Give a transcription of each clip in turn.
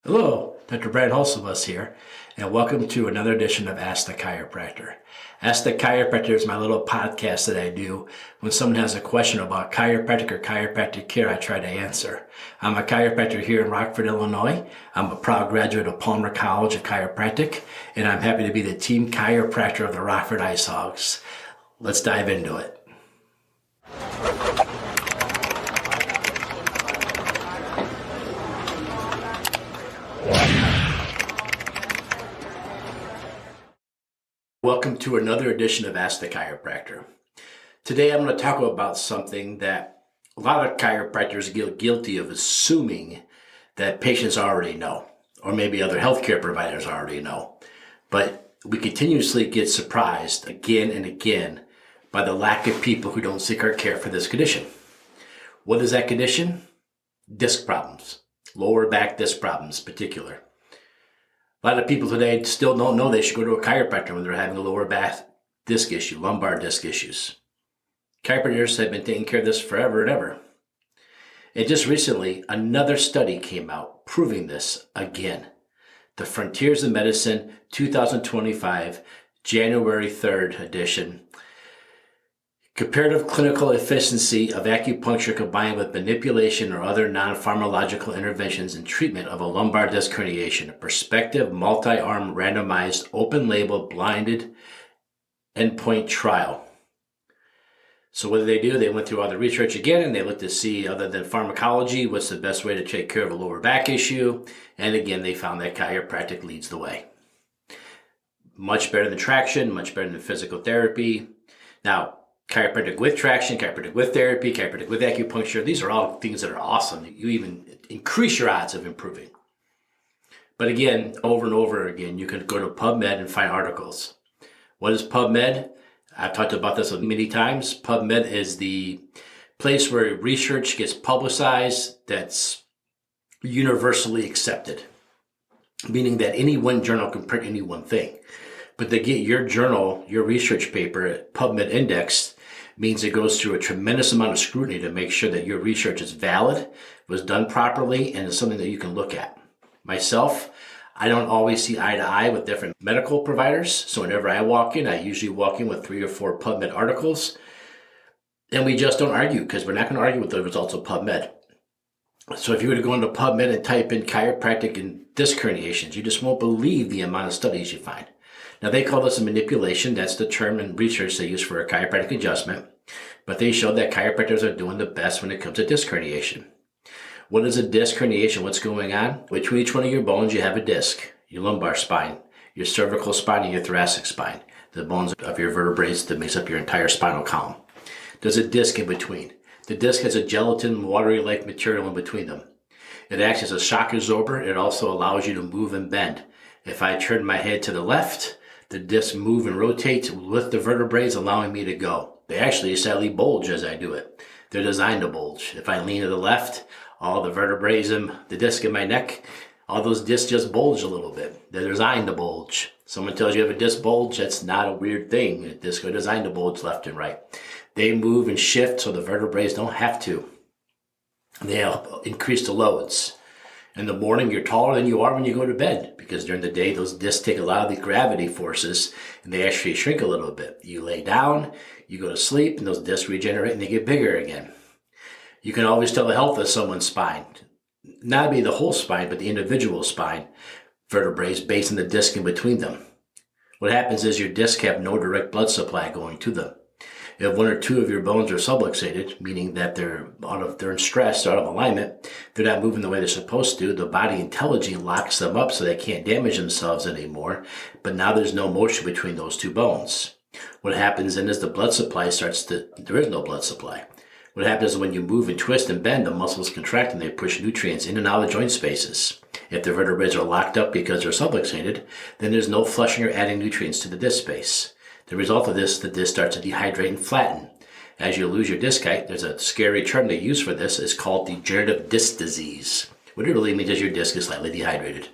Hello, Dr. Brant Hulsebus here, and welcome to another edition of Ask the Chiropractor. Ask the Chiropractor is my little podcast that I do when someone has a question about chiropractic or chiropractic care. I try to answer. I'm a chiropractor here in Rockford, Illinois. I'm a proud graduate of Palmer College of Chiropractic, and I'm happy to be the team chiropractor of the Rockford Ice Hogs. Let's dive into it. Welcome to another edition of Ask the Chiropractor. Today I'm going to talk about something that a lot of chiropractors get guilty of assuming that patients already know, or maybe other healthcare providers already know. But we continuously get surprised again and again by the lack of people who don't seek our care for this condition. What is that condition? Disc problems, lower back disc problems in particular. A lot of people today still don't know they should go to a chiropractor when they're having a lower back disc issue, lumbar disc issues. Chiropractors have been taking care of this forever and ever. And just recently, another study came out proving this again. The Frontiers of Medicine 2025, January 3rd edition. Comparative clinical efficiency of acupuncture combined with manipulation or other non-pharmacological interventions in treatment of a lumbar disc herniation. A prospective, multi-arm, randomized, open-label, blinded endpoint trial. So what did they do? They went through all the research again and they looked to see, other than pharmacology, what's the best way to take care of a lower back issue. And again, they found that chiropractic leads the way. Much better than traction, much better than physical therapy. Now, chiropractic with traction, chiropractic with therapy, chiropractic with acupuncture. These are all things that are awesome. You even increase your odds of improving. But again, over and over again, you can go to PubMed and find articles. What is PubMed? I've talked about this many times. PubMed is the place where research gets publicized that's universally accepted, meaning that any one journal can print any one thing. But to get your journal, your research paper, PubMed indexed, means it goes through a tremendous amount of scrutiny to make sure that your research is valid, was done properly, and is something that you can look at. Myself, I don't always see eye to eye with different medical providers, so whenever I walk in, I usually walk in with 3 or 4 PubMed articles, and we just don't argue because we're not going to argue with the results of PubMed. So if you were to go into PubMed and type in chiropractic and disc herniations, you just won't believe the amount of studies you find. Now, they call this a manipulation. That's the term in research they use for a chiropractic adjustment. But they showed that chiropractors are doing the best when it comes to disc herniation. What is a disc herniation? What's going on? Between each one of your bones, you have a disc. Your lumbar spine, your cervical spine, and your thoracic spine. The bones of your vertebrae that makes up your entire spinal column. There's a disc in between. The disc has a gelatin, watery-like material in between them. It acts as a shock absorber. It also allows you to move and bend. If I turn my head to the left, the discs move and rotate with the vertebrae, allowing me to go. They actually slightly bulge as I do it. They're designed to bulge. If I lean to the left, all the vertebrae and the disc in my neck, all those discs just bulge a little bit. They're designed to bulge. Someone tells you have a disc bulge, that's not a weird thing. The discs are designed to bulge left and right. They move and shift so the vertebrae don't have to. They help increase the loads. In the morning, you're taller than you are when you go to bed because during the day, those discs take a lot of the gravity forces and they actually shrink a little bit. You lay down, you go to sleep, and those discs regenerate and they get bigger again. You can always tell the health of someone's spine. Not be the whole spine, but the individual spine vertebrae based on the disc in between them. What happens is your discs have no direct blood supply going to them. If 1 or 2 of your bones are subluxated, meaning that they're in stress, they're out of alignment, they're not moving the way they're supposed to, the body intelligently locks them up so they can't damage themselves anymore, but now there's no motion between those 2 bones. What happens then is the blood supply there is no blood supply. What happens is when you move and twist and bend, the muscles contract and they push nutrients in and out of the joint spaces. If the vertebrae are locked up because they're subluxated, then there's no flushing or adding nutrients to the disc space. The result of this, the disc starts to dehydrate and flatten. As you lose your disc height, there's a scary term they use for this. It's called degenerative disc disease. What it really means is your disc is slightly dehydrated.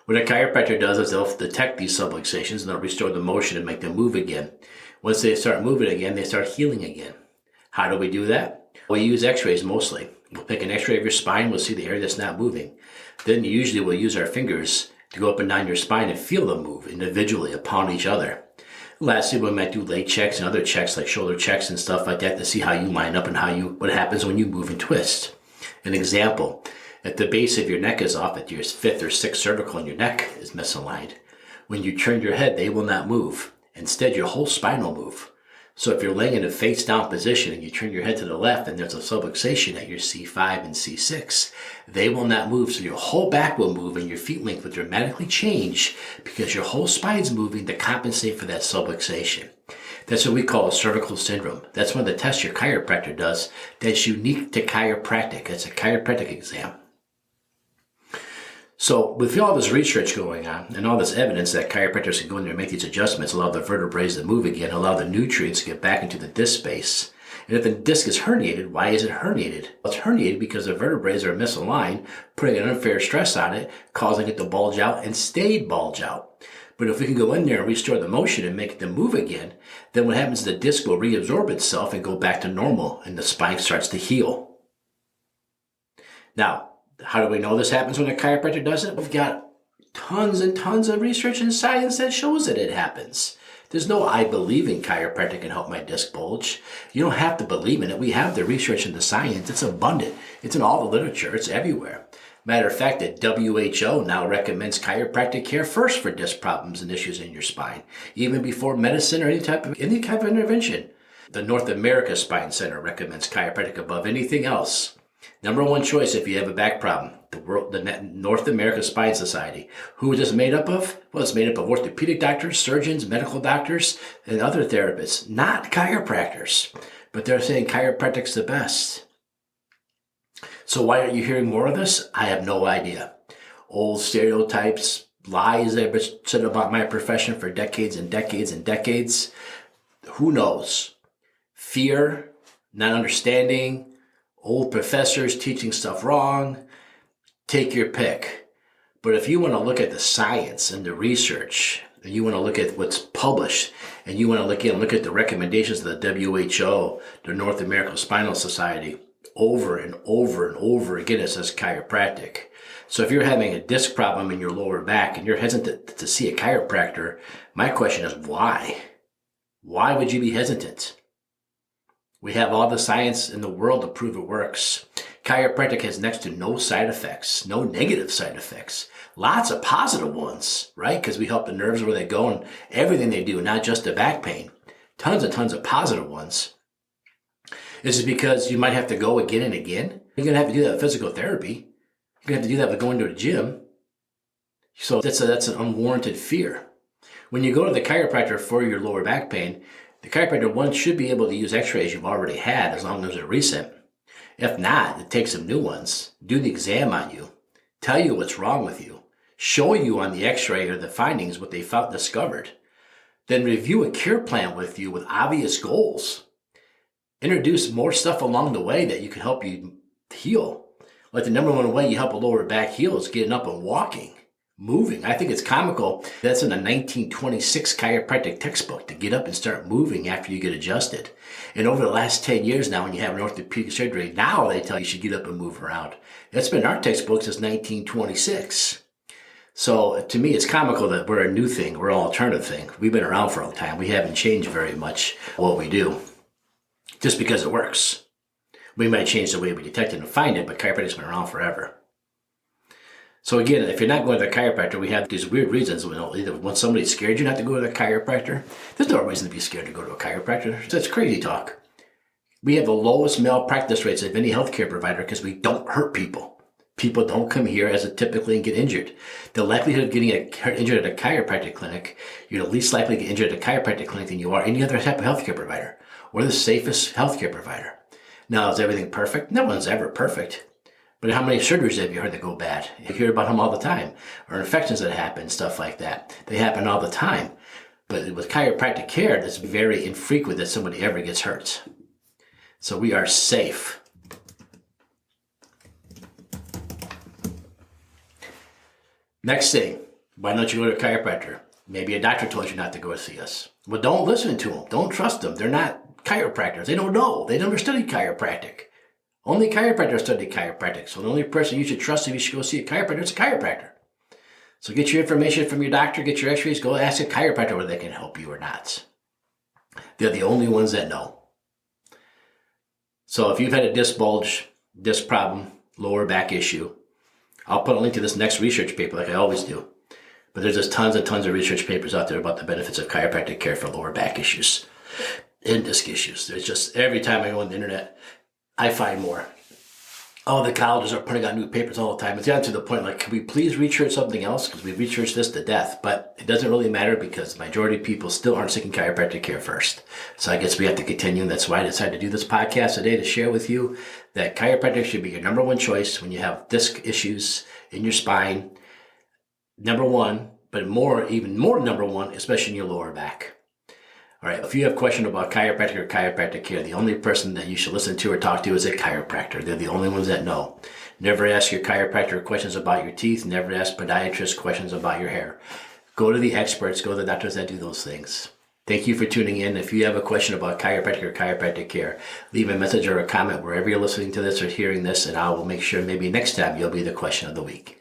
What a chiropractor does is they'll detect these subluxations and they'll restore the motion and make them move again. Once they start moving again, they start healing again. How do we do that? We use x-rays mostly. We'll pick an x-ray of your spine, we'll see the area that's not moving. Then usually we'll use our fingers to go up and down your spine and feel them move individually upon each other. Lastly, we might do leg checks and other checks like shoulder checks and stuff like that to see how you line up and what happens when you move and twist. An example, if the base of your neck is off, at your 5th or 6th cervical and your neck is misaligned, when you turn your head, they will not move. Instead, your whole spine will move. So if you're laying in a face down position and you turn your head to the left and there's a subluxation at your C5 and C6, they will not move. So your whole back will move and your feet length will dramatically change because your whole spine's moving to compensate for that subluxation. That's what we call a cervical syndrome. That's one of the tests your chiropractor does that's unique to chiropractic. It's a chiropractic exam. So with all this research going on and all this evidence that chiropractors can go in there and make these adjustments, allow the vertebrae to move again, allow the nutrients to get back into the disc space. And if the disc is herniated, why is it herniated? Well, it's herniated because the vertebrae are misaligned, putting an unfair stress on it, causing it to bulge out and stay bulge out. But if we can go in there and restore the motion and make them move again, then what happens is the disc will reabsorb itself and go back to normal and the spine starts to heal. Now, how do we know this happens when a chiropractor does it? We've got tons and tons of research and science that shows that it happens. There's no I believe in chiropractic can help my disc bulge. You don't have to believe in it. We have the research and the science. It's abundant. It's in all the literature. It's everywhere. Matter of fact, the WHO now recommends chiropractic care first for disc problems and issues in your spine, even before medicine or any type of intervention. The North America Spine Center recommends chiropractic above anything else. Number one choice if you have a back problem, the North America Spine Society. Who is this made up of? Well, it's made up of orthopedic doctors, surgeons, medical doctors, and other therapists, not chiropractors. But they're saying chiropractic's the best. So why aren't you hearing more of this? I have no idea. Old stereotypes, lies that have been said about my profession for decades and decades and decades. Who knows? Fear, not understanding, old professors teaching stuff wrong, take your pick. But if you want to look at the science and the research, and you want to look at what's published, and you want to look at the recommendations of the WHO, the North American Spinal Society, over and over and over again, it says chiropractic. So if you're having a disc problem in your lower back and you're hesitant to see a chiropractor, my question is why? Why would you be hesitant? We have all the science in the world to prove it works. Chiropractic has next to no side effects, no negative side effects. Lots of positive ones, right? Because we help the nerves where they go and everything they do, not just the back pain. Tons and tons of positive ones. This is because you might have to go again and again. You're going to have to do that with physical therapy. You're going to have to do that with going to a gym. So that's an unwarranted fear. When you go to the chiropractor for your lower back pain, the chiropractor, one, should be able to use x-rays you've already had as long as they're recent. If not, it takes some new ones, do the exam on you, tell you what's wrong with you, show you on the x-ray or the findings what they discovered, then review a care plan with you with obvious goals. Introduce more stuff along the way that you can help you heal. Like the number one way you help a lower back heal is getting up and walking. Moving. I think it's comical. That's in a 1926 chiropractic textbook, to get up and start moving after you get adjusted. And over the last 10 years now, when you have an orthopedic surgery, now they tell you should get up and move around. That's been in our textbook since 1926. So to me, it's comical that we're a new thing. We're an alternative thing. We've been around for a long time. We haven't changed very much what we do, just because it works. We might change the way we detect it and find it, but chiropractic's been around forever. So again, if you're not going to the chiropractor, we have these weird reasons. Either when somebody's scared you not to go to the chiropractor, there's no reason to be scared to go to a chiropractor. That's crazy talk. We have the lowest malpractice rates of any healthcare provider because we don't hurt people. People don't come here as typically and get injured. The likelihood of getting injured at a chiropractic clinic, you're the least likely to get injured at a chiropractic clinic than you are any other type of healthcare provider. We're the safest healthcare provider. Now, is everything perfect? No one's ever perfect. But how many surgeries have you heard that go bad? You hear about them all the time. Or infections that happen, stuff like that. They happen all the time. But with chiropractic care, it's very infrequent that somebody ever gets hurt. So we are safe. Next thing, why don't you go to a chiropractor? Maybe a doctor told you not to go see us. Well, don't listen to them. Don't trust them. They're not chiropractors. They don't know. They never studied chiropractic. Only chiropractors study chiropractic. So the only person you should trust if you should go see a chiropractor is a chiropractor. So get your information from your doctor, get your x-rays, go ask a chiropractor whether they can help you or not. They're the only ones that know. So if you've had a disc bulge, disc problem, lower back issue, I'll put a link to this next research paper like I always do. But there's just tons and tons of research papers out there about the benefits of chiropractic care for lower back issues and disc issues. There's just, every time I go on the internet, I find more. Oh, the colleges are putting out new papers all the time. It's gotten to the point, like, can we please research something else? Because we've researched this to death. But it doesn't really matter because the majority of people still aren't seeking chiropractic care first. So I guess we have to continue. And that's why I decided to do this podcast today, to share with you that chiropractic should be your number one choice when you have disc issues in your spine. Number one, but even more number one, especially in your lower back. All right, if you have a question about chiropractic or chiropractic care, the only person that you should listen to or talk to is a chiropractor. They're the only ones that know. Never ask your chiropractor questions about your teeth. Never ask podiatrist questions about your hair. Go to the experts. Go to the doctors that do those things. Thank you for tuning in. If you have a question about chiropractic or chiropractic care, leave a message or a comment wherever you're listening to this or hearing this, and I will make sure maybe next time you'll be the question of the week.